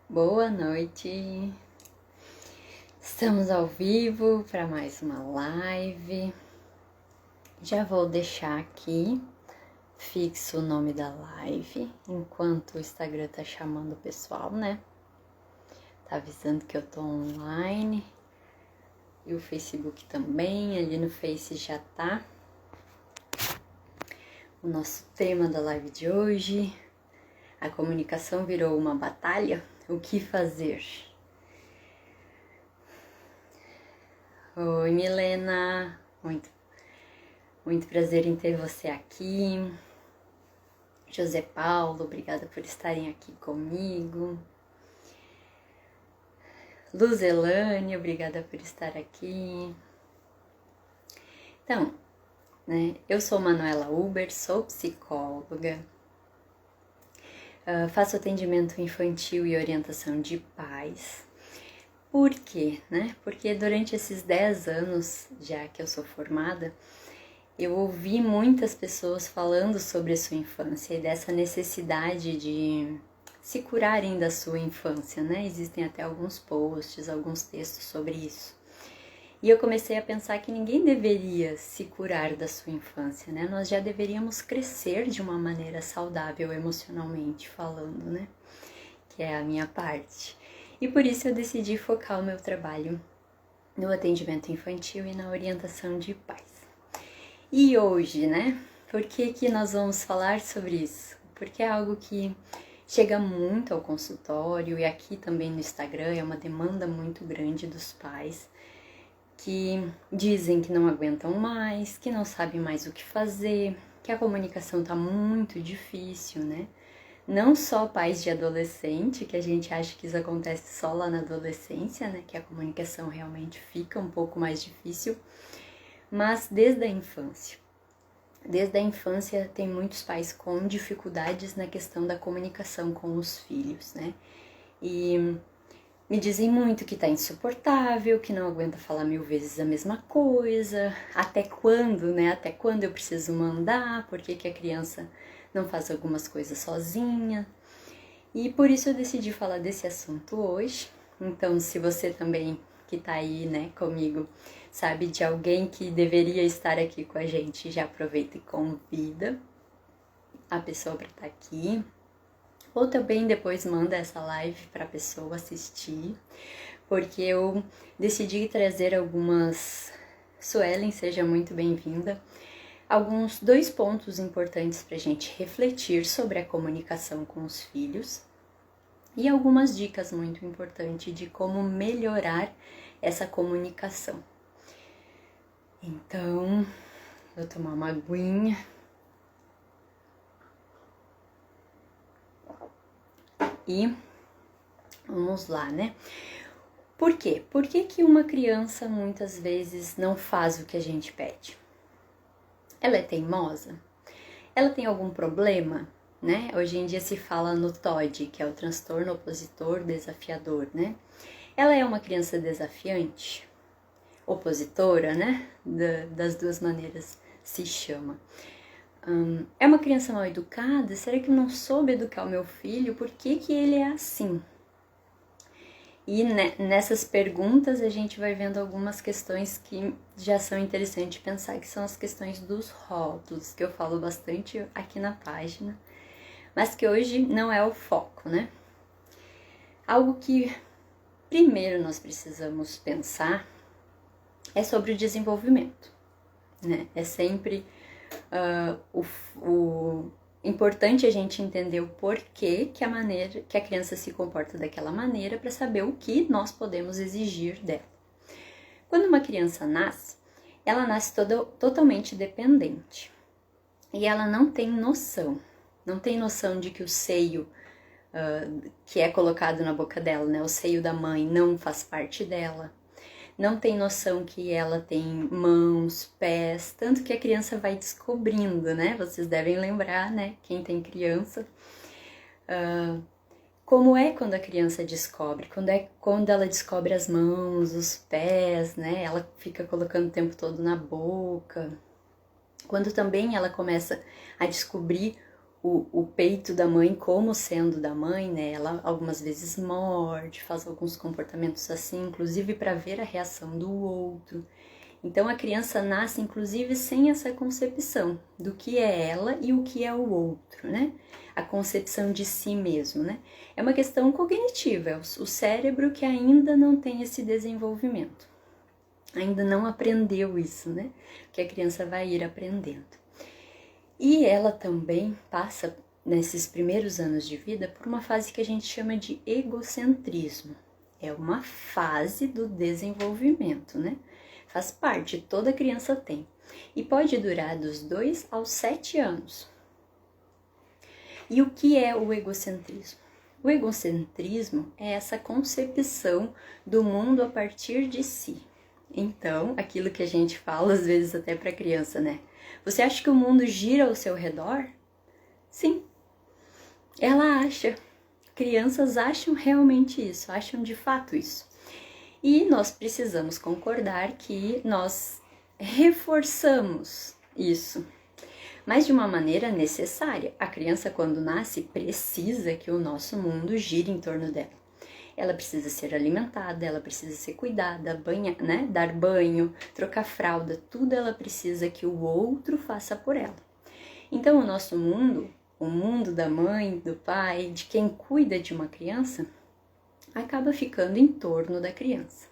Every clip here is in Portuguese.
Boa noite, estamos ao vivo para mais uma live. Já vou deixar aqui fixo o nome da live, enquanto o Instagram tá chamando o pessoal, né? Tá avisando que eu tô online e o Facebook também, ali no Face já tá. O nosso tema da live de hoje: a comunicação virou uma batalha? O que fazer? Oi, Milena, muito prazer em ter você aqui. José Paulo, obrigada por estarem aqui comigo. Luzelane, obrigada por estar aqui. Então, eu sou Manuela Uber, sou psicóloga, faço atendimento infantil e orientação de pais. Por quê? Porque durante esses 10 anos, já que eu sou formada, eu ouvi muitas pessoas falando sobre a sua infância e dessa necessidade de se curarem da sua infância, né? Existem até alguns posts, alguns textos sobre isso. E eu comecei a pensar que ninguém deveria se curar da sua infância, né? Nós já deveríamos crescer de uma maneira saudável emocionalmente falando, né? Que é a minha parte. E por isso eu decidi focar o meu trabalho no atendimento infantil e na orientação de pais. E hoje, por que nós vamos falar sobre isso? Porque é algo que chega muito ao consultório e aqui também no Instagram é uma demanda muito grande dos pais que dizem que não aguentam mais, que não sabem mais o que fazer, que a comunicação tá muito difícil, né? Não só pais de adolescente, que a gente acha que isso acontece só lá na adolescência, né? Que a comunicação realmente fica um pouco mais difícil, mas desde a infância. Desde a infância tem muitos pais com dificuldades na questão da comunicação com os filhos, né? E me dizem muito que tá insuportável, que não aguenta falar 1000 vezes a mesma coisa, até quando, Até quando eu preciso mandar, por que a criança não faz algumas coisas sozinha. E por isso eu decidi falar desse assunto hoje. Então, se você também que tá aí, comigo, sabe de alguém que deveria estar aqui com a gente, já aproveita e convida a pessoa para estar aqui. Ou também depois manda essa live para a pessoa assistir, porque eu decidi trazer algumas... Suelen, seja muito bem-vinda. Alguns 2 pontos importantes para a gente refletir sobre a comunicação com os filhos e algumas dicas muito importantes de como melhorar essa comunicação. Então, vou tomar uma aguinha. E vamos lá, Por quê? Por que uma criança muitas vezes não faz o que a gente pede? Ela é teimosa? Ela tem algum problema? Hoje em dia se fala no TOD, que é o transtorno opositor desafiador, Ela é uma criança desafiante? Opositora, Das duas maneiras se chama. É uma criança mal educada? Será que eu não soube educar o meu filho? Por que ele é assim? E nessas perguntas a gente vai vendo algumas questões que já são interessantes pensar, que são as questões dos rótulos, que eu falo bastante aqui na página, mas que hoje não é o foco, Algo que primeiro nós precisamos pensar é sobre o desenvolvimento, É sempre o importante a gente entender o porquê que a criança se comporta daquela maneira para saber o que nós podemos exigir dela. Quando uma criança nasce, ela nasce totalmente dependente e ela não tem noção de que o seio que é colocado na boca dela, o seio da mãe, não faz parte dela. Não tem noção que ela tem mãos, pés, tanto que a criança vai descobrindo, Vocês devem lembrar, Quem tem criança, como é quando a criança descobre, quando ela descobre as mãos, os pés, Ela fica colocando o tempo todo na boca. Quando também ela começa a descobrir o peito da mãe como sendo da mãe, né? Ela algumas vezes morde, faz alguns comportamentos assim, inclusive para ver a reação do outro. Então a criança nasce inclusive sem essa concepção do que é ela e o que é o outro, né? A concepção de si mesmo, né? É uma questão cognitiva, é o cérebro que ainda não tem esse desenvolvimento. Ainda não aprendeu isso, né? Que a criança vai ir aprendendo. E ela também passa, nesses primeiros anos de vida, por uma fase que a gente chama de egocentrismo. É uma fase do desenvolvimento, né? Faz parte, toda criança tem. E pode durar dos 2 aos 7 anos. E o que é o egocentrismo? O egocentrismo é essa concepção do mundo a partir de si. Então, aquilo que a gente fala às vezes até para criança, né? Você acha que o mundo gira ao seu redor? Sim, ela acha. Crianças acham realmente isso, acham de fato isso. E nós precisamos concordar que nós reforçamos isso, mas de uma maneira necessária. A criança, quando nasce, precisa que o nosso mundo gire em torno dela. Ela precisa ser alimentada, ela precisa ser cuidada, né? Dar banho, trocar fralda, tudo ela precisa que o outro faça por ela. Então o nosso mundo, o mundo da mãe, do pai, de quem cuida de uma criança, acaba ficando em torno da criança.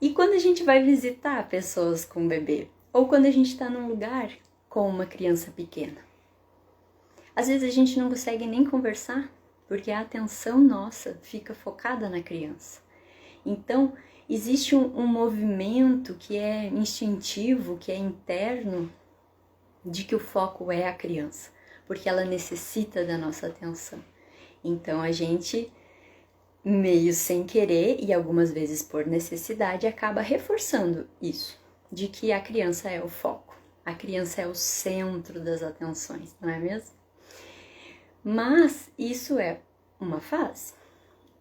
E quando a gente vai visitar pessoas com bebê, ou quando a gente está num lugar com uma criança pequena, às vezes a gente não consegue nem conversar, porque a atenção nossa fica focada na criança. Então, existe um movimento que é instintivo, que é interno, de que o foco é a criança, porque ela necessita da nossa atenção. Então, a gente, meio sem querer e algumas vezes por necessidade, acaba reforçando isso, de que a criança é o foco, a criança é o centro das atenções, não é mesmo? Mas isso é uma fase,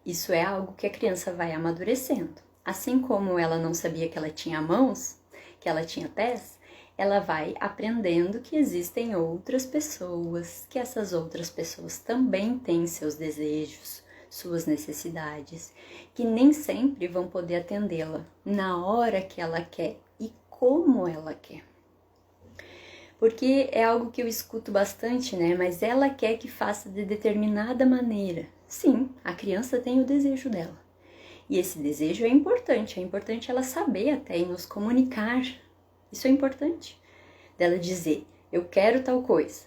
isso é algo que a criança vai amadurecendo. Assim como ela não sabia que ela tinha mãos, que ela tinha pés, ela vai aprendendo que existem outras pessoas, que essas outras pessoas também têm seus desejos, suas necessidades, que nem sempre vão poder atendê-la na hora que ela quer e como ela quer. Porque é algo que eu escuto bastante, né? Mas ela quer que faça de determinada maneira. Sim, a criança tem o desejo dela. E esse desejo é importante ela saber até e nos comunicar. Isso é importante. Dela dizer, eu quero tal coisa.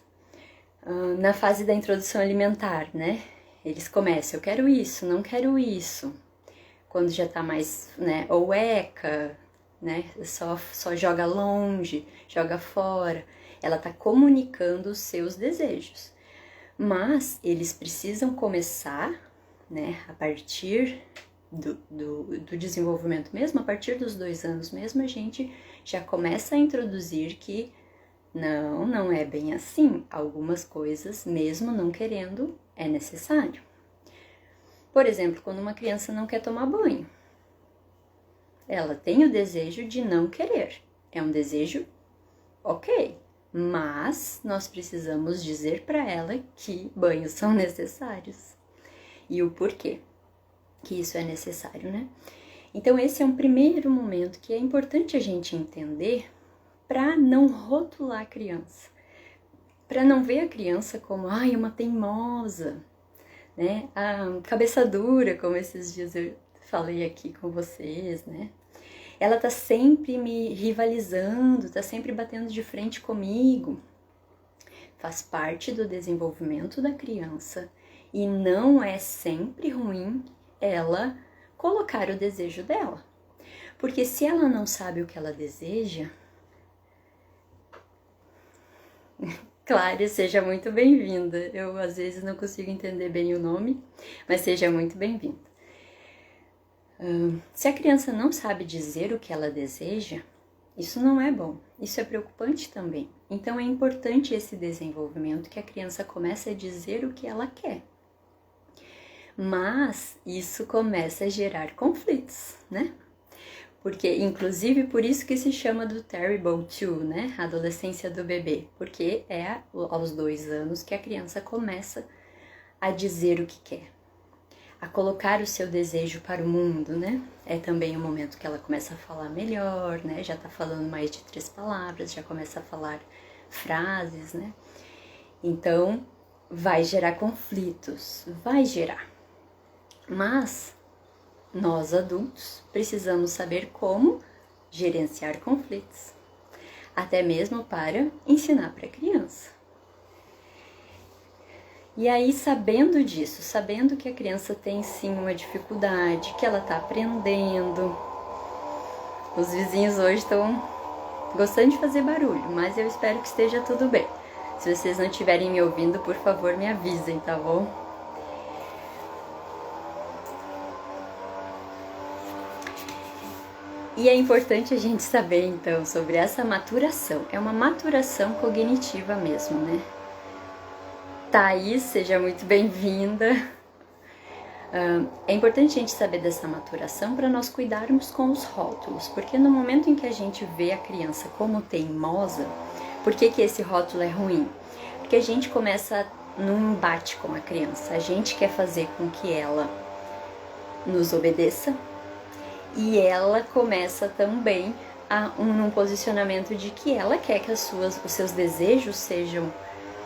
Na fase da introdução alimentar, né? Eles começam, eu quero isso, não quero isso. Quando já tá mais, né? Ou eca, né? Só joga longe, joga fora. Ela tá comunicando os seus desejos. Mas eles precisam começar, né? A partir do desenvolvimento mesmo, a partir dos 2 anos mesmo, a gente já começa a introduzir que não é bem assim. Algumas coisas, mesmo não querendo, é necessário. Por exemplo, quando uma criança não quer tomar banho, ela tem o desejo de não querer. É um desejo ok, mas nós precisamos dizer para ela que banhos são necessários e o porquê que isso é necessário, né? Então esse é um primeiro momento que é importante a gente entender para não rotular a criança, para não ver a criança como, uma teimosa, né? A cabeça dura, como esses dias eu falei aqui com vocês, né? Ela tá sempre me rivalizando, tá sempre batendo de frente comigo. Faz parte do desenvolvimento da criança e não é sempre ruim ela colocar o desejo dela. Porque se ela não sabe o que ela deseja, Clária, seja muito bem-vinda. Eu às vezes não consigo entender bem o nome, mas seja muito bem-vinda. Se a criança não sabe dizer o que ela deseja, isso não é bom, isso é preocupante também. Então é importante esse desenvolvimento que a criança comece a dizer o que ela quer. Mas isso começa a gerar conflitos, né? Porque, inclusive, por isso que se chama do Terrible Two, né? A adolescência do bebê. Porque é aos 2 anos que a criança começa a dizer o que quer, a colocar o seu desejo para o mundo, né? É também o momento que ela começa a falar melhor, né? Já tá falando mais de 3 palavras, já começa a falar frases, né? Então, vai gerar conflitos, vai gerar. Mas nós adultos precisamos saber como gerenciar conflitos, até mesmo para ensinar para a criança. E aí, sabendo disso, sabendo que a criança tem sim uma dificuldade, que ela está aprendendo, os vizinhos hoje estão gostando de fazer barulho, mas eu espero que esteja tudo bem. Se vocês não estiverem me ouvindo, por favor, me avisem, tá bom? E é importante a gente saber, então, sobre essa maturação. É uma maturação cognitiva mesmo, né? Thaís, seja muito bem-vinda. É importante a gente saber dessa maturação para nós cuidarmos com os rótulos, porque no momento em que a gente vê a criança como teimosa, por que esse rótulo é ruim? Porque a gente começa num embate com a criança, a gente quer fazer com que ela nos obedeça e ela começa também num posicionamento de que ela quer que os seus desejos sejam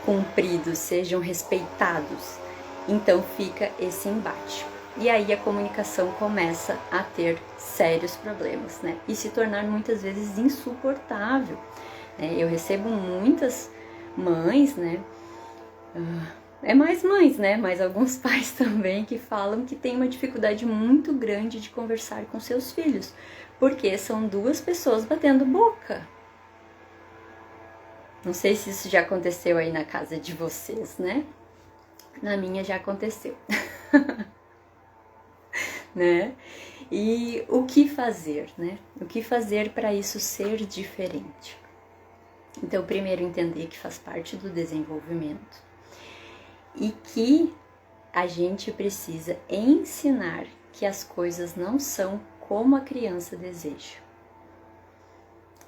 cumpridos, sejam respeitados. Então fica esse embate. E aí a comunicação começa a ter sérios problemas, né? E se tornar muitas vezes insuportável. Eu recebo muitas mães, né? É mais mães, né? Mas alguns pais também que falam que tem uma dificuldade muito grande de conversar com seus filhos, porque são 2 pessoas batendo boca. Não sei se isso já aconteceu aí na casa de vocês, né? Na minha já aconteceu. Né? E o que fazer, né? O que fazer para isso ser diferente? Então, primeiro entender que faz parte do desenvolvimento e que a gente precisa ensinar que as coisas não são como a criança deseja.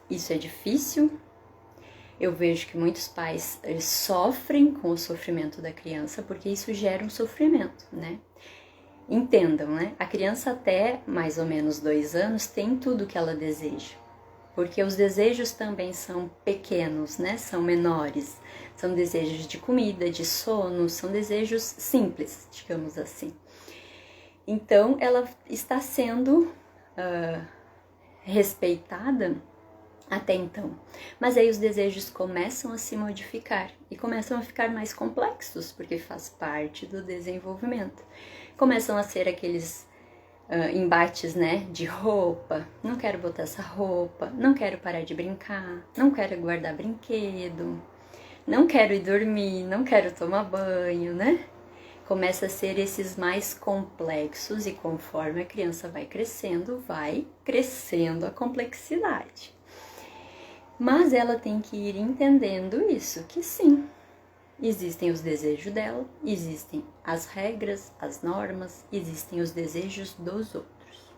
Isso é difícil. Eu vejo que muitos pais sofrem com o sofrimento da criança porque isso gera um sofrimento, né? Entendam, né? A criança até mais ou menos 2 anos tem tudo que ela deseja, porque os desejos também são pequenos, né? São menores, são desejos de comida, de sono, são desejos simples, digamos assim. Então, ela está sendo respeitada até então. Mas aí os desejos começam a se modificar e começam a ficar mais complexos, porque faz parte do desenvolvimento. Começam a ser aqueles embates, né, de roupa. Não quero botar essa roupa, não quero parar de brincar, não quero guardar brinquedo, não quero ir dormir, não quero tomar banho, né? Começa a ser esses mais complexos e conforme a criança vai crescendo a complexidade. Mas ela tem que ir entendendo isso, que sim, existem os desejos dela, existem as regras, as normas, existem os desejos dos outros.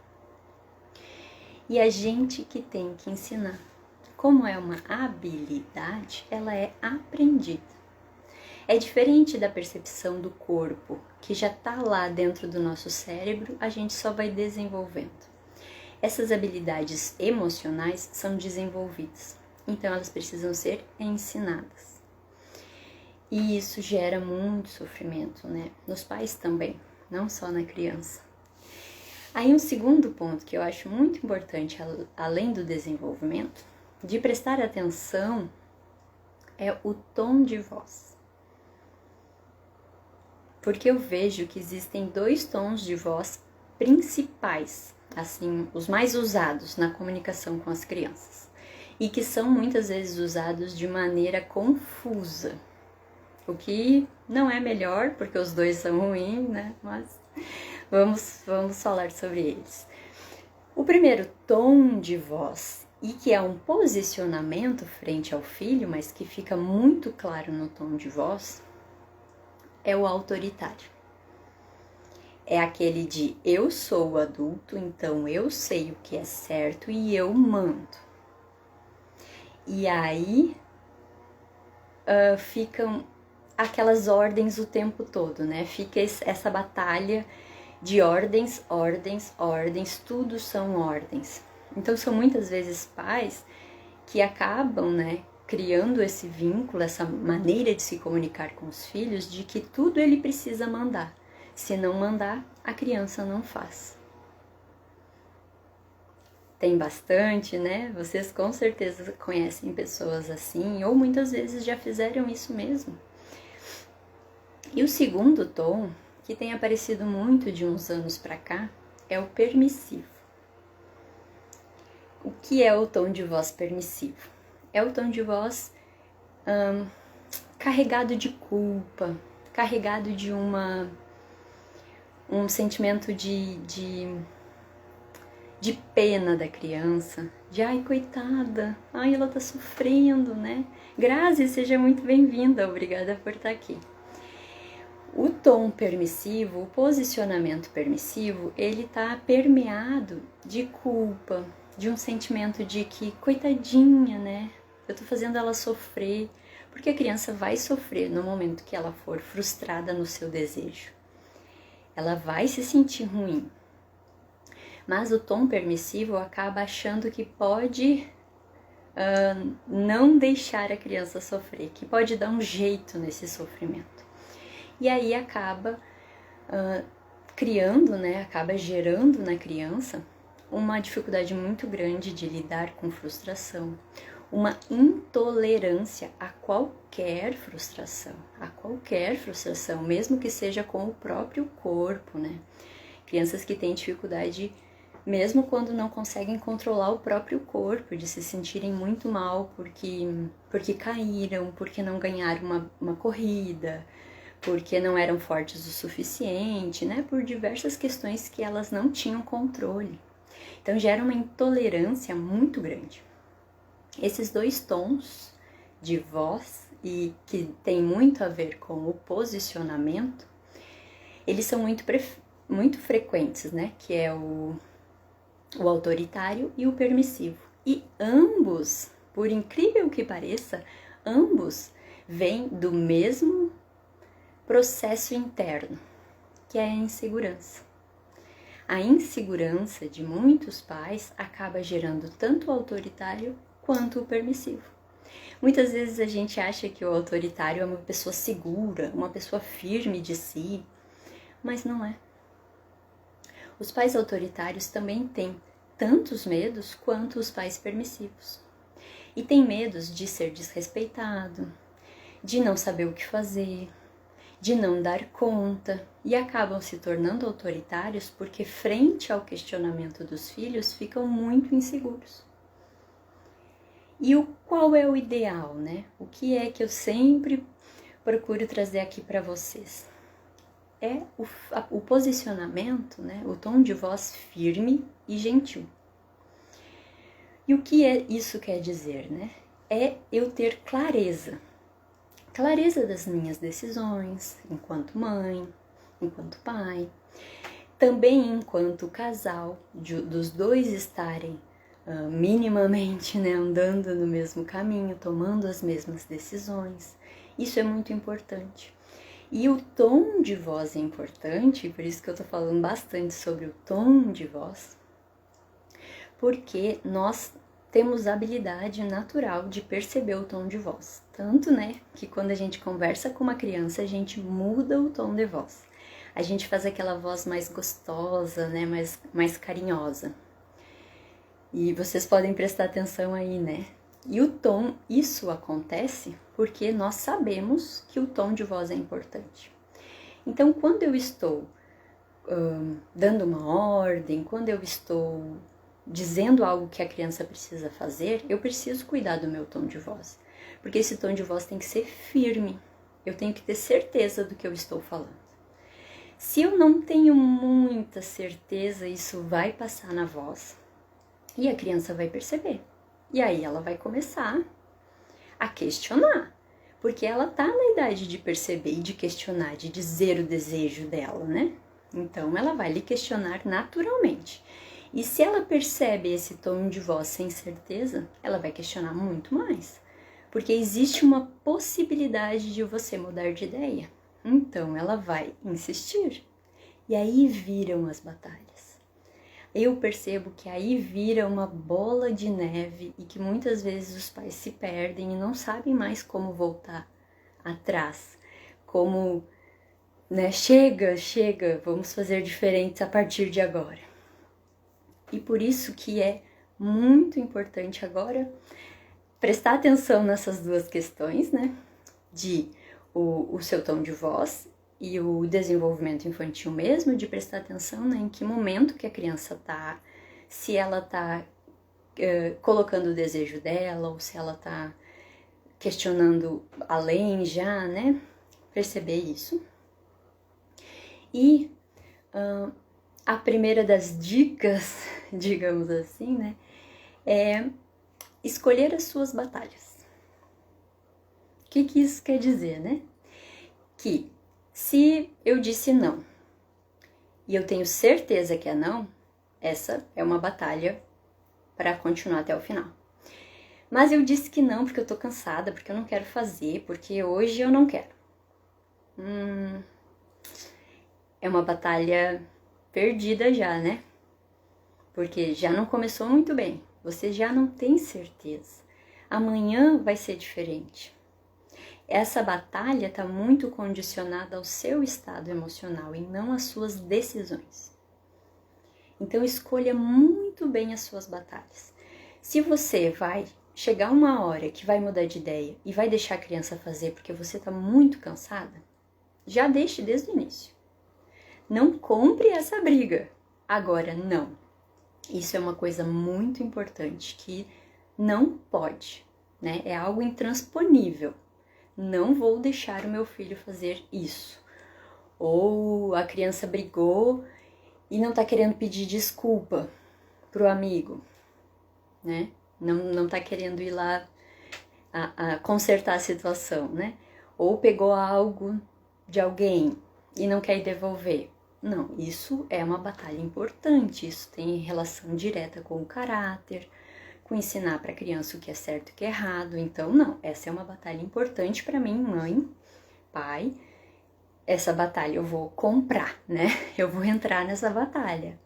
E a gente que tem que ensinar. Como é uma habilidade, ela é aprendida. É diferente da percepção do corpo, que já está lá dentro do nosso cérebro, a gente só vai desenvolvendo. Essas habilidades emocionais são desenvolvidas, então elas precisam ser ensinadas. E isso gera muito sofrimento, né? Nos pais também, não só na criança. Aí um segundo ponto que eu acho muito importante, além do desenvolvimento, de prestar atenção, é o tom de voz. Porque eu vejo que existem 2 tons de voz principais, assim, os mais usados na comunicação com as crianças, e que são muitas vezes usados de maneira confusa, o que não é melhor, porque os 2 são ruins, né? Mas vamos falar sobre eles. O primeiro tom de voz, e que é um posicionamento frente ao filho, mas que fica muito claro no tom de voz, é o autoritário. É aquele de eu sou o adulto, então eu sei o que é certo e eu mando. E aí ficam aquelas ordens o tempo todo, né? Fica essa batalha de ordens, ordens, ordens, tudo são ordens. Então são muitas vezes pais que acabam, né, criando esse vínculo, essa maneira de se comunicar com os filhos, de que tudo ele precisa mandar. Se não mandar, a criança não faz. Tem bastante, né? Vocês com certeza conhecem pessoas assim, ou muitas vezes já fizeram isso mesmo. E o segundo tom, que tem aparecido muito de uns anos para cá, é o permissivo. O que é o tom de voz permissivo? É o tom de voz carregado de culpa, carregado de um sentimento de pena da criança, de ai, coitada, ai, ela tá sofrendo, né? Grazi, seja muito bem-vinda, obrigada por estar aqui. O tom permissivo, o posicionamento permissivo, ele tá permeado de culpa, de um sentimento de que, coitadinha, né? Eu tô fazendo ela sofrer, porque a criança vai sofrer no momento que ela for frustrada no seu desejo. Ela vai se sentir ruim. Mas o tom permissivo acaba achando que pode não deixar a criança sofrer, que pode dar um jeito nesse sofrimento. E aí acaba criando, né, acaba gerando na criança uma dificuldade muito grande de lidar com frustração, uma intolerância a qualquer frustração, mesmo que seja com o próprio corpo, né? Crianças que têm dificuldade, mesmo quando não conseguem controlar o próprio corpo, de se sentirem muito mal porque caíram, porque não ganharam uma corrida, porque não eram fortes o suficiente, né? Por diversas questões que elas não tinham controle. Então gera uma intolerância muito grande. Esses dois tons de voz, e que tem muito a ver com o posicionamento, eles são muito frequentes, né? Que é o autoritário e o permissivo. E ambos, por incrível que pareça, ambos vêm do mesmo processo interno, que é a insegurança. A insegurança de muitos pais acaba gerando tanto o autoritário quanto o permissivo. Muitas vezes a gente acha que o autoritário é uma pessoa segura, uma pessoa firme de si, mas não é. Os pais autoritários também têm tantos medos quanto os pais permissivos. E têm medos de ser desrespeitado, de não saber o que fazer, de não dar conta, e acabam se tornando autoritários porque, frente ao questionamento dos filhos, ficam muito inseguros. E qual é o ideal, né? O que é que eu sempre procuro trazer aqui para vocês? É o posicionamento, né? O tom de voz firme e gentil. E o que isso quer dizer, né? É eu ter clareza das minhas decisões, enquanto mãe, enquanto pai, também enquanto casal, dos dois estarem minimamente, né, andando no mesmo caminho, tomando as mesmas decisões. Isso é muito importante. E o tom de voz é importante, por isso que eu tô falando bastante sobre o tom de voz, porque nós temos a habilidade natural de perceber o tom de voz. Tanto, né, que quando a gente conversa com uma criança, a gente muda o tom de voz. A gente faz aquela voz mais gostosa, né, mais carinhosa. E vocês podem prestar atenção aí, né? E o tom, isso acontece porque nós sabemos que o tom de voz é importante. Então, quando eu estou dando uma ordem, quando eu estou dizendo algo que a criança precisa fazer, eu preciso cuidar do meu tom de voz. Porque esse tom de voz tem que ser firme. Eu tenho que ter certeza do que eu estou falando. Se eu não tenho muita certeza, isso vai passar na voz e a criança vai perceber. E aí ela vai começar a questionar, porque ela tá na idade de perceber e de questionar, de dizer o desejo dela, né? Então, ela vai lhe questionar naturalmente. E se ela percebe esse tom de voz sem certeza, ela vai questionar muito mais. Porque existe uma possibilidade de você mudar de ideia. Então, ela vai insistir. E aí viram as batalhas. Eu percebo que aí vira uma bola de neve e que muitas vezes os pais se perdem e não sabem mais como voltar atrás. Como, né, chega, vamos fazer diferentes a partir de agora. E por isso que é muito importante agora prestar atenção nessas duas questões, né? De o seu tom de voz e o desenvolvimento infantil mesmo, de prestar atenção, né, em que momento que a criança tá, se ela tá colocando o desejo dela ou se ela tá questionando além já, né? Perceber isso. E a primeira das dicas, digamos assim, né, é escolher as suas batalhas. O que isso quer dizer, né? Que se eu disse não e eu tenho certeza que é não, essa é uma batalha para continuar até o final. Mas eu disse que não porque eu tô cansada, porque eu não quero fazer, porque hoje eu não quero. É uma batalha perdida já, né? Porque já não começou muito bem. Você já não tem certeza. Amanhã vai ser diferente. Essa batalha está muito condicionada ao seu estado emocional e não às suas decisões. Então escolha muito bem as suas batalhas. Se você vai chegar uma hora que vai mudar de ideia e vai deixar a criança fazer porque você está muito cansada, já deixe desde o início. Não compre essa briga. Agora, não. Isso é uma coisa muito importante que não pode, né? É algo intransponível. Não vou deixar o meu filho fazer isso. Ou a criança brigou e não tá querendo pedir desculpa pro amigo, né? Não tá querendo ir lá a consertar a situação, né? Ou pegou algo de alguém e não quer devolver. Não, isso é uma batalha importante, isso tem relação direta com o caráter, com ensinar para a criança o que é certo e o que é errado. Então, não, essa é uma batalha importante para mim, mãe, pai. Essa batalha eu vou comprar, né? Eu vou entrar nessa batalha.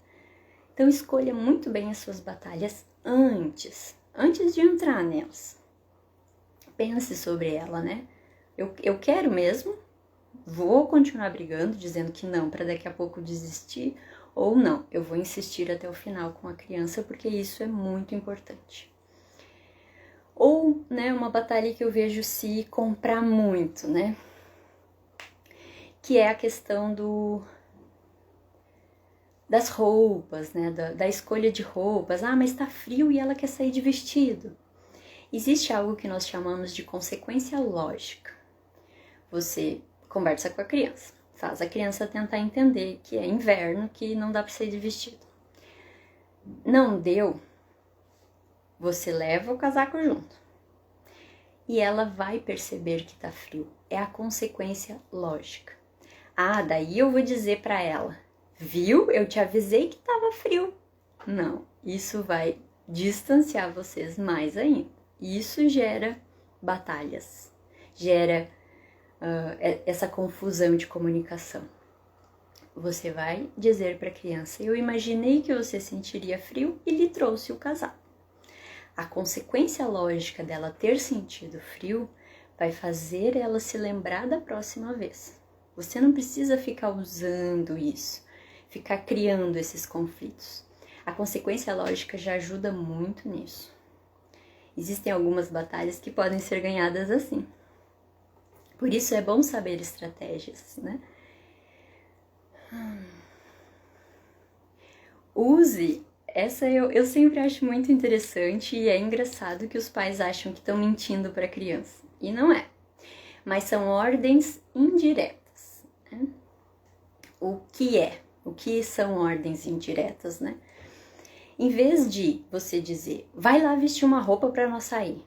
Então, escolha muito bem as suas batalhas antes de entrar nelas. Pense sobre ela, né? Eu quero mesmo, vou continuar brigando, dizendo que não, para daqui a pouco desistir, ou não, eu vou insistir até o final com a criança, porque isso é muito importante. Ou, né, uma batalha que eu vejo se comprar muito, né? Que é a questão das roupas, né? Da escolha de roupas. Ah, mas tá frio e ela quer sair de vestido. Existe algo que nós chamamos de consequência lógica. Você conversa com a criança, faz a criança tentar entender que é inverno, que não dá para sair de vestido. Não deu, você leva o casaco junto. E ela vai perceber que tá frio. É a consequência lógica. Ah, daí eu vou dizer para ela, viu? Eu te avisei que tava frio. Não, isso vai distanciar vocês mais ainda. Isso gera batalhas, gera essa confusão de comunicação. Você vai dizer para a criança, eu imaginei que você sentiria frio e lhe trouxe o casaco. A consequência lógica dela ter sentido frio vai fazer ela se lembrar da próxima vez. Você não precisa ficar usando isso, ficar criando esses conflitos. A consequência lógica já ajuda muito nisso. Existem algumas batalhas que podem ser ganhadas assim. Por isso é bom saber estratégias, né? Use, essa eu sempre acho muito interessante e é engraçado que os pais acham que estão mentindo para a criança. E não é. Mas são ordens indiretas. Né? O que são ordens indiretas, né? Em vez de você dizer, vai lá vestir uma roupa para nós sair,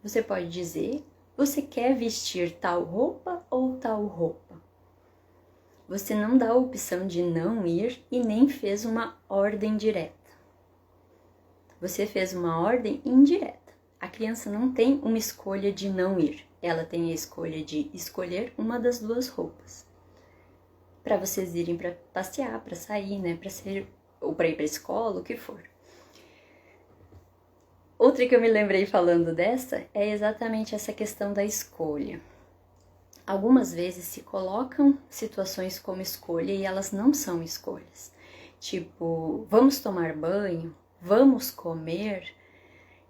você pode dizer, você quer vestir tal roupa ou tal roupa? Você não dá a opção de não ir e nem fez uma ordem direta. Você fez uma ordem indireta. A criança não tem uma escolha de não ir. Ela tem a escolha de escolher uma das duas roupas. Para vocês irem para passear, para sair, né? Ou para ir para a escola, o que for. Outra que eu me lembrei falando dessa é exatamente essa questão da escolha. Algumas vezes se colocam situações como escolha e elas não são escolhas. Tipo, vamos tomar banho, vamos comer,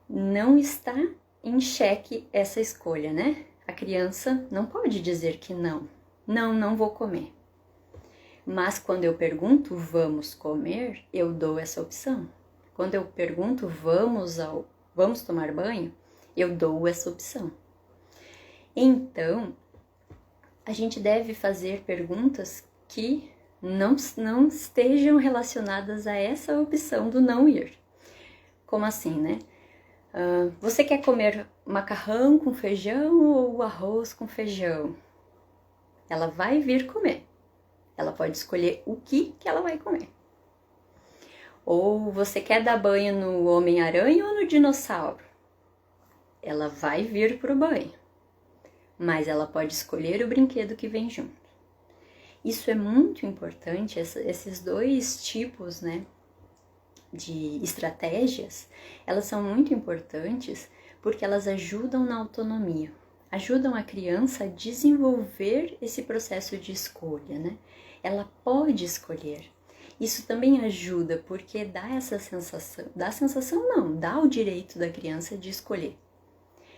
não está em xeque essa escolha, né? A criança não pode dizer que não. Não vou comer. Mas quando eu pergunto, vamos comer, eu dou essa opção. Quando eu pergunto, vamos tomar banho, eu dou essa opção. Então, a gente deve fazer perguntas que não estejam relacionadas a essa opção do não ir. Como assim, né? Você quer comer macarrão com feijão ou arroz com feijão? Ela vai vir comer. Ela pode escolher o que ela vai comer. Ou você quer dar banho no Homem-Aranha ou no dinossauro? Ela vai vir pro banho, mas ela pode escolher o brinquedo que vem junto. Isso é muito importante, esses dois tipos, né, de estratégias, elas são muito importantes porque elas ajudam na autonomia, ajudam a criança a desenvolver esse processo de escolha, né? Ela pode escolher. Isso também ajuda porque dá essa sensação, dá o direito da criança de escolher.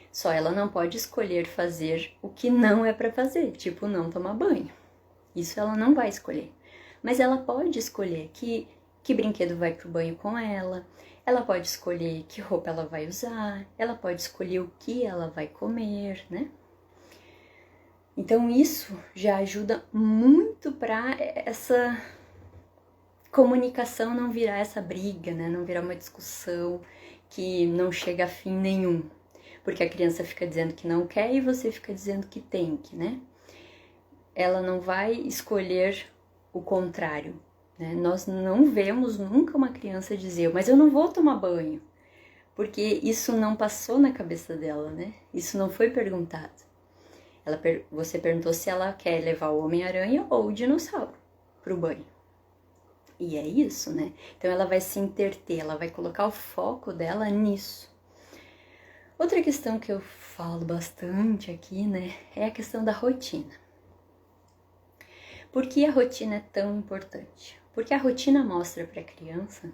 Só ela não pode escolher fazer o que não é para fazer, tipo não tomar banho. Isso ela não vai escolher. Mas ela pode escolher que brinquedo vai pro banho com ela pode escolher que roupa ela vai usar, ela pode escolher o que ela vai comer, né? Então isso já ajuda muito para essa comunicação não virar essa briga, né? Não virar uma discussão que não chega a fim nenhum. Porque a criança fica dizendo que não quer e você fica dizendo que tem que, né? Ela não vai escolher o contrário, né? Nós não vemos nunca uma criança dizer, mas eu não vou tomar banho. Porque isso não passou na cabeça dela, né? Isso não foi perguntado. Você perguntou se ela quer levar o Homem-Aranha ou o dinossauro pro banho. E é isso, né? Então ela vai se interter, ela vai colocar o foco dela nisso. Outra questão que eu falo bastante aqui, né, é a questão da rotina. Por que a rotina é tão importante? Porque a rotina mostra para a criança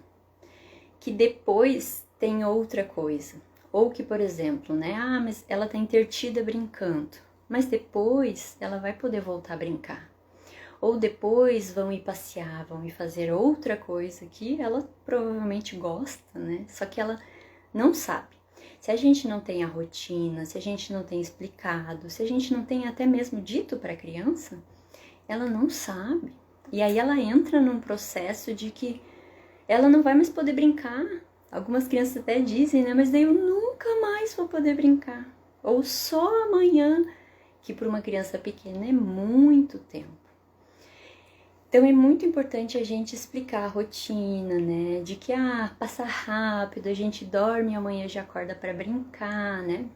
que depois tem outra coisa. Ou que, por exemplo, né, mas ela está entretida brincando, mas depois ela vai poder voltar a brincar. Ou depois vão ir passear, vão ir fazer outra coisa que ela provavelmente gosta, né? Só que ela não sabe. Se a gente não tem a rotina, se a gente não tem explicado, se a gente não tem até mesmo dito para a criança, ela não sabe. E aí ela entra num processo de que ela não vai mais poder brincar. Algumas crianças até dizem, né? Mas daí eu nunca mais vou poder brincar. Ou só amanhã, que para uma criança pequena é muito tempo. Então é muito importante a gente explicar a rotina, né? De que passa rápido, a gente dorme e amanhã já acorda para brincar, né?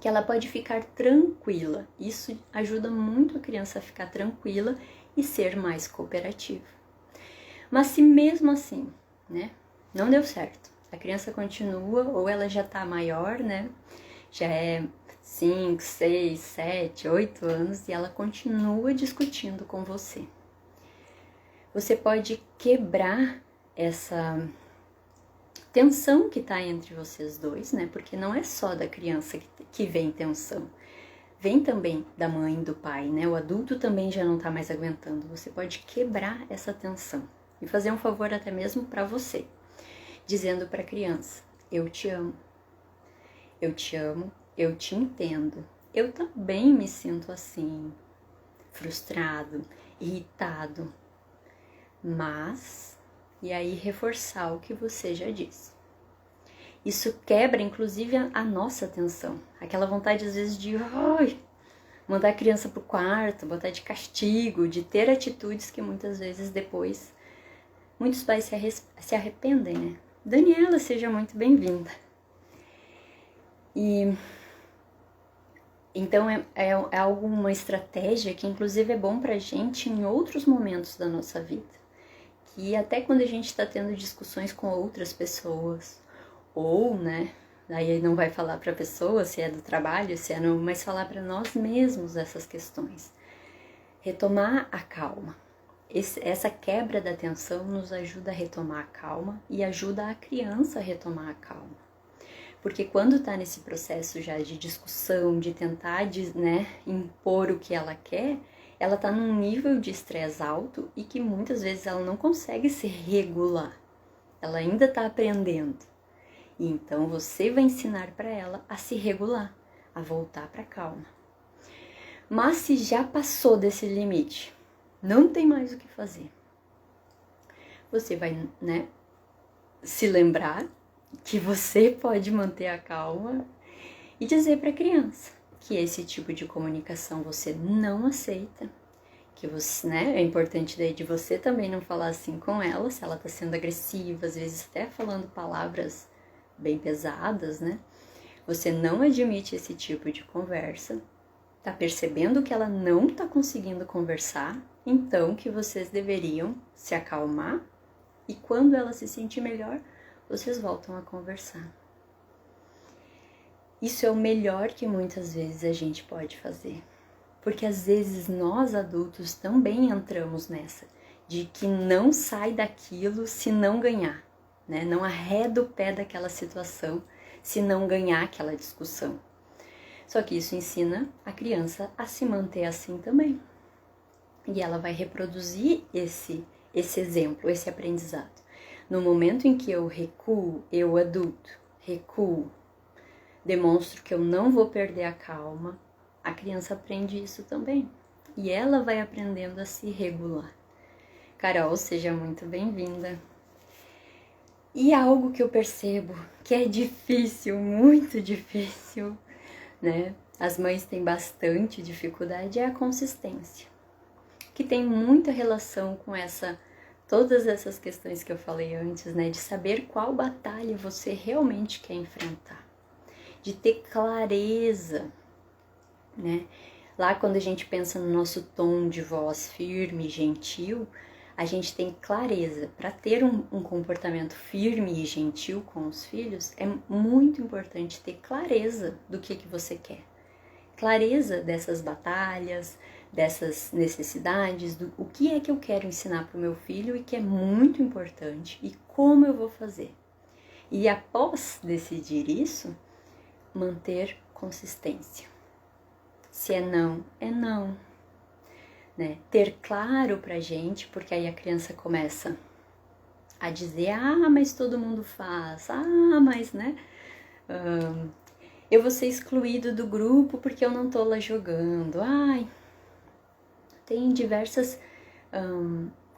Que ela pode ficar tranquila. Isso ajuda muito a criança a ficar tranquila e ser mais cooperativa. Mas se mesmo assim, né, não deu certo, a criança continua ou ela já tá maior, né? Já é 5, 6, 7, 8 anos e ela continua discutindo com você. Você pode quebrar essa tensão que está entre vocês dois, né? Porque não é só da criança que vem tensão. Vem também da mãe e do pai, né? O adulto também já não está mais aguentando. Você pode quebrar essa tensão e fazer um favor até mesmo para você, dizendo para a criança, eu te amo, eu te entendo. Eu também me sinto assim, frustrado, irritado. Mas, e aí reforçar o que você já disse. Isso quebra, inclusive, a nossa atenção. Aquela vontade, às vezes, de mandar a criança pro quarto, botar de castigo, de ter atitudes que muitas vezes depois muitos pais se arrependem, né? Daniela, seja muito bem-vinda. E então é alguma estratégia que inclusive é bom pra gente em outros momentos da nossa vida. Que até quando a gente está tendo discussões com outras pessoas, ou, né, aí não vai falar para a pessoa se é do trabalho, se é não, mas falar para nós mesmos essas questões. Retomar a calma. Essa quebra da tensão nos ajuda a retomar a calma e ajuda a criança a retomar a calma. Porque quando está nesse processo já de discussão, de tentar, né, impor o que ela quer, ela está num nível de estresse alto e que muitas vezes ela não consegue se regular. Ela ainda está aprendendo. E então você vai ensinar para ela a se regular, a voltar para a calma. Mas se já passou desse limite, não tem mais o que fazer. Você vai, né, se lembrar que você pode manter a calma e dizer para a criança que esse tipo de comunicação você não aceita, que você, né, é importante daí de você também não falar assim com ela, se ela tá sendo agressiva, às vezes até falando palavras bem pesadas, né? Você não admite esse tipo de conversa, tá percebendo que ela não tá conseguindo conversar, então que vocês deveriam se acalmar e quando ela se sentir melhor, vocês voltam a conversar. Isso é o melhor que muitas vezes a gente pode fazer. Porque às vezes nós adultos também entramos nessa, de que não sai daquilo se não ganhar, né? Não arreda o pé daquela situação se não ganhar aquela discussão. Só que isso ensina a criança a se manter assim também. E ela vai reproduzir esse exemplo, esse aprendizado. No momento em que eu recuo, eu adulto, recuo, demonstro que eu não vou perder a calma, a criança aprende isso também. E ela vai aprendendo a se regular. Carol, seja muito bem-vinda. E algo que eu percebo que é difícil, muito difícil, né? As mães têm bastante dificuldade, é a consistência. Que tem muita relação com todas essas questões que eu falei antes, né? De saber qual batalha você realmente quer enfrentar. De ter clareza, né? Lá quando a gente pensa no nosso tom de voz firme e gentil, a gente tem clareza. Para ter um comportamento firme e gentil com os filhos, é muito importante ter clareza do que você quer. Clareza dessas batalhas, dessas necessidades, o que é que eu quero ensinar para o meu filho e que é muito importante e como eu vou fazer. E após decidir isso, manter consistência. Se é não, é não. Né? Ter claro pra gente, porque aí a criança começa a dizer, mas todo mundo faz, mas, né, eu vou ser excluído do grupo porque eu não tô lá jogando, tem diversas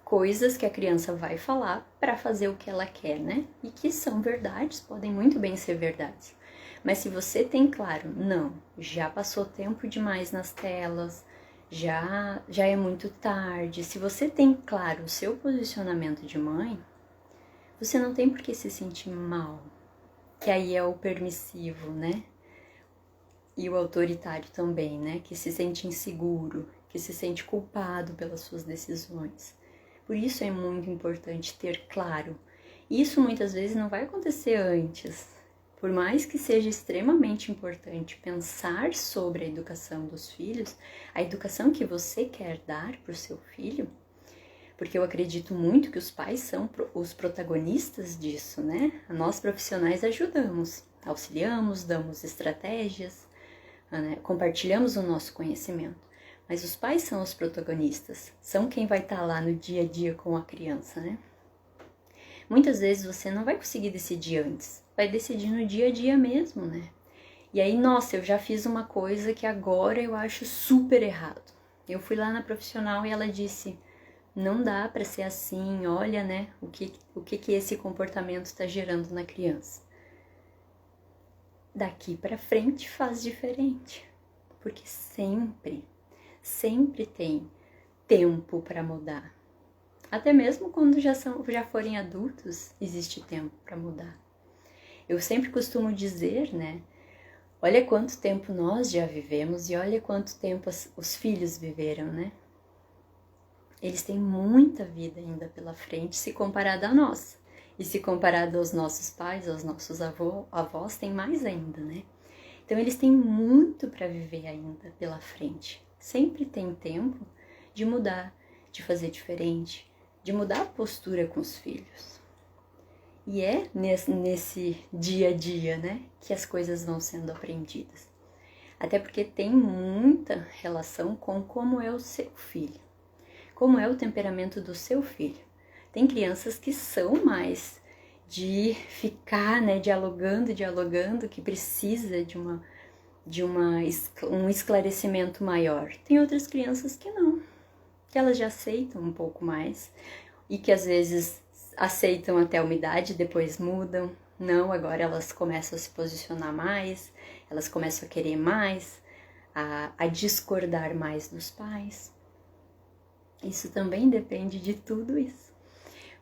coisas que a criança vai falar para fazer o que ela quer, né, e que são verdades, podem muito bem ser verdades, mas se você tem claro, não, já passou tempo demais nas telas, já é muito tarde. Se você tem claro o seu posicionamento de mãe, você não tem por que se sentir mal, que aí é o permissivo, né? E o autoritário também, né? Que se sente inseguro, que se sente culpado pelas suas decisões. Por isso é muito importante ter claro. Isso muitas vezes não vai acontecer antes. Por mais que seja extremamente importante pensar sobre a educação dos filhos, a educação que você quer dar para o seu filho, porque eu acredito muito que os pais são os protagonistas disso, né? Nós profissionais ajudamos, auxiliamos, damos estratégias, né? Compartilhamos o nosso conhecimento, mas os pais são os protagonistas, são quem vai estar lá no dia a dia com a criança, né? Muitas vezes você não vai conseguir decidir antes, vai decidir no dia a dia mesmo, né? E aí, nossa, eu já fiz uma coisa que agora eu acho super errado. Eu fui lá na profissional e ela disse, não dá para ser assim, olha, né, o que esse comportamento está gerando na criança. Daqui para frente faz diferente, porque sempre tem tempo para mudar. Até mesmo quando já forem adultos, existe tempo para mudar. Eu sempre costumo dizer, né? Olha quanto tempo nós já vivemos e olha quanto tempo os filhos viveram, né? Eles têm muita vida ainda pela frente se comparado à nossa. E se comparado aos nossos pais, aos nossos avós, tem mais ainda, né? Então eles têm muito para viver ainda pela frente. Sempre tem tempo de mudar, de fazer diferente, de mudar a postura com os filhos. E é nesse dia a dia, né, que as coisas vão sendo aprendidas. Até porque tem muita relação com como é o seu filho, como é o temperamento do seu filho. Tem crianças que são mais de ficar, né, dialogando, que precisa de um esclarecimento maior. Tem outras crianças que não, que elas já aceitam um pouco mais e que às vezes aceitam até a umidade, depois mudam. Não, agora elas começam a se posicionar mais, elas começam a querer mais, a discordar mais dos pais. Isso também depende de tudo isso.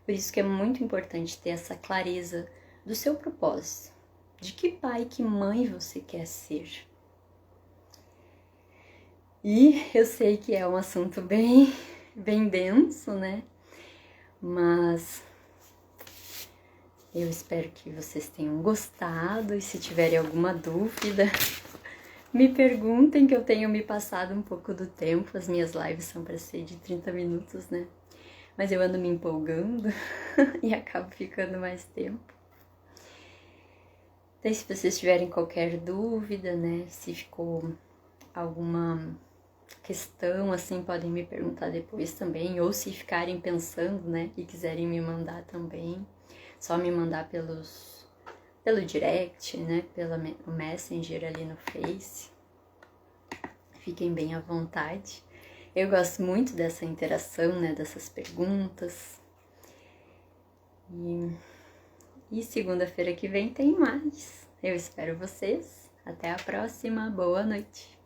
Por isso que é muito importante ter essa clareza do seu propósito, de que pai, que mãe você quer ser. E eu sei que é um assunto bem denso, né? Mas eu espero que vocês tenham gostado e se tiverem alguma dúvida, me perguntem, que eu tenho me passado um pouco do tempo. As minhas lives são para ser de 30 minutos, né? Mas eu ando me empolgando e acabo ficando mais tempo. Então, se vocês tiverem qualquer dúvida, né? Se ficou alguma questão, assim, podem me perguntar depois também. Ou se ficarem pensando, né? E quiserem me mandar também. Só me mandar pelo direct, né? Pelo Messenger ali no Face. Fiquem bem à vontade. Eu gosto muito dessa interação, né? Dessas perguntas. E segunda-feira que vem tem mais. Eu espero vocês. Até a próxima. Boa noite.